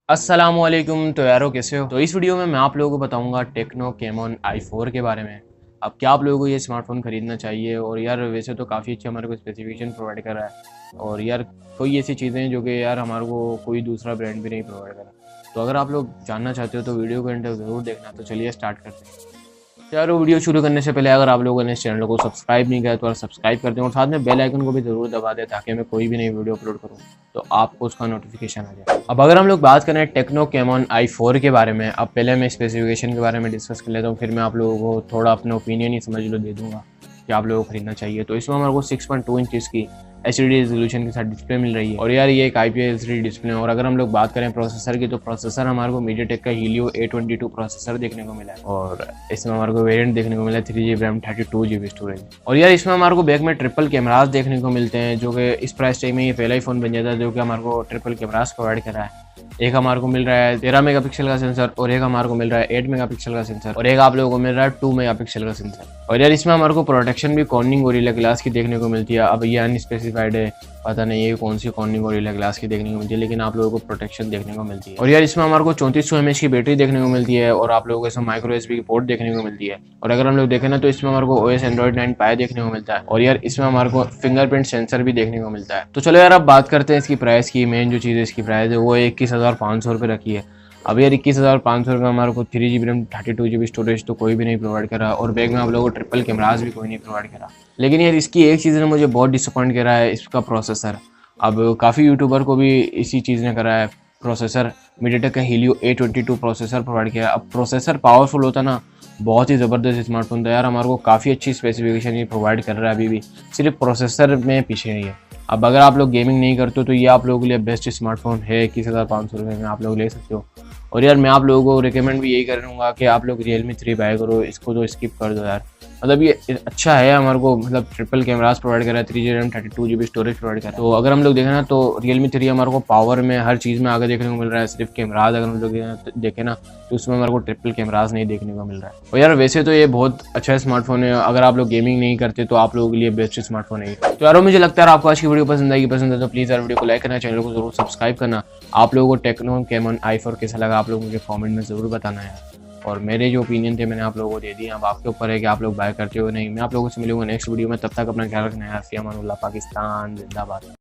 अस्सलामुअलैकुम। तो यारो कैसे हो। तो इस वीडियो में मैं आप लोगों को बताऊंगा टेक्नो कैमॉन i4 के बारे में। अब क्या आप लोगों को ये स्मार्टफोन खरीदना चाहिए। और यार वैसे तो काफ़ी अच्छा हमारे को स्पेसिफिकेशन प्रोवाइड कर रहा है। और यार कोई ऐसी चीज़ें हैं जो कि यार हमारे को कोई दूसरा ब्रांड भी नहीं प्रोवाइड कर रहा। तो अगर आप लोग जानना चाहते हो तो वीडियो को एंड तक ज़रूर देखना। तो चलिए स्टार्ट करते हैं। तो यार वीडियो शुरू करने से पहले अगर आप लोगों ने इस चैनल को सब्सक्राइब नहीं किया तो सब्सक्राइब कर दें और साथ में बेल आइकन को भी ज़रूर दबा दें ताकि मैं कोई भी नई वीडियो अपलोड करूँ तो आपको उसका नोटिफिकेशन आ जाए। अब अगर हम लोग बात करें टेक्नो कैमॉन i4 के बारे में, अब पहले मैं स्पेसिफिकेशन के बारे में डिस्कस कर लेता हूँ, फिर मैं आप लोगों को थोड़ा अपना ओपिनियन ही समझ लो दे दूँगा कि आप लोगों को खरीदना चाहिए। तो इसमें हमारे को 6.2 इंचज़ की HD रेजोल्यूशन के साथ डिस्प्ले मिल रही है और यार ये एक IPS LCD डिस्प्ले है। और अगर हम लोग बात करें प्रोसेसर की तो प्रोसेसर हमारे को मीडियाटेक का हीलियो A22 प्रोसेसर देखने को मिला है और इसमें हमारे को वेरिएंट देखने को मिला है 3GB रैम 32GB स्टोरेज। और यार इसमें हमारे को बैक में ट्रिपल कैमरास देखने को मिलते हैं जो कि इस प्राइस टाइम में ये पहला ही फ़ोन बन जाता है जो कि हमारे को ट्रिपल कैमरास प्रोवाइड कर रहा है। एक हमारे को मिल रहा है 13 मेगापिक्सल का सेंसर और एक हमारे को मिल रहा है 8 मेगापिक्सल का सेंसर और एक आप लोगों को मिल रहा है 2 मेगापिक्सल का सेंसर। और यार इसमें हमारे को प्रोटेक्शन भी कॉर्निंग गोरिल्ला ग्लास की देखने को मिलती है। अब ये अनस्पेसिफाइड है, पता नहीं ये कौन सी कॉर्निंग गोरिल्ला ग्लास की देखने को मिलती है, लेकिन आप लोगों को प्रोटेक्शन देखने को मिलती है। और यार इसमें हमारे को 3400 mAh की बैटरी देखने को मिलती है और आप लोगों को इसमें माइक्रो USB की पोर्ट देखने को मिलती है। और अगर हम लोग देखें ना तो इसमें हमारे को OS Android 9 Pie देखने को मिलता है और यार इसमें हमारे को फिंगरप्रिंट सेंसर भी देखने को मिलता है। तो चलो यार अब बात करते हैं इसकी प्राइस की। मेन जो चीज़ है इसकी प्राइस है वो 21,500 रुपये रखी है। अब यार 21,500 रुपये हमारे को 3GB रैम 32GB स्टोरेज तो कोई भी नहीं प्रोवाइड करा और बैग में आप लोगों को ट्रिपल कैमराज भी कोई नहीं प्रोवाइड करा। लेकिन यार इसकी एक चीज़ ने मुझे बहुत डिसअपॉइंट करा है, इसका प्रोसेसर। अब काफ़ी यूट्यूबर को भी इसी चीज़ ने करा है। प्रोसेसर मीडियाटेक का हीलियो A22 प्रोसेसर प्रोवाइड किया। अब प्रोसेसर पावरफुल होता ना, बहुत ही ज़बरदस्त स्मार्टफोन था यार। हमारे को काफ़ी अच्छी स्पेसिफिकेशन ये प्रोवाइड कर रहा है, अभी भी सिर्फ प्रोसेसर में पीछे नहीं है। अब अगर आप लोग गेमिंग नहीं करते हो तो ये आप लोगों के लिए बेस्ट स्मार्टफोन है। 21,500 रुपये में आप लोग ले सकते हो। और यार मैं आप लोगों को रिकमेंड भी यही करूँगा कि आप लोग Realme 3 बाय करो, इसको तो स्किप कर दो यार। मतलब ये अच्छा है, हमारे को मतलब ट्रिपल कैमरास प्रोवाइड कर रहा है, 3GB RAM 32GB storage provide कर रहा है। तो अगर हम लोग देखें ना तो Realme 3 हमारे को पावर में हर चीज़ में आगे देखने को मिल रहा है। सिर्फ कैमराज अगर हम लोग देखें ना तो उसमें हमारे को ट्रिपल कैमराज नहीं देखने को मिल रहा है। और यार वैसे तो ये बहुत अच्छा स्मार्टफोन है, अगर आप लोग गेमिंग नहीं करते तो आप लोगों के लिए बेस्ट स्मार्टफोन है। तो यार मुझे लगता है आपको आज की वीडियो पसंद आएगी। पसंद है तो प्लीज़ यार वीडियो को लाइक करना, चैनल को जरूर सब्सक्राइब करना। आप लोगों को टेक्नो कैमॉन i4 कैसा लगा आप लोग मुझे कॉमेंट में ज़रूर बताना है। और मेरे जो ओपिनियन थे मैंने आप लोगों को दे दिए। अब आपके ऊपर है कि आप लोग बाय करते हो नहीं। मैं आप लोगों से मिलूंगा नेक्स्ट वीडियो में, तब तक अपना ख्याल रखना है। पाकिस्तान जिंदाबाद।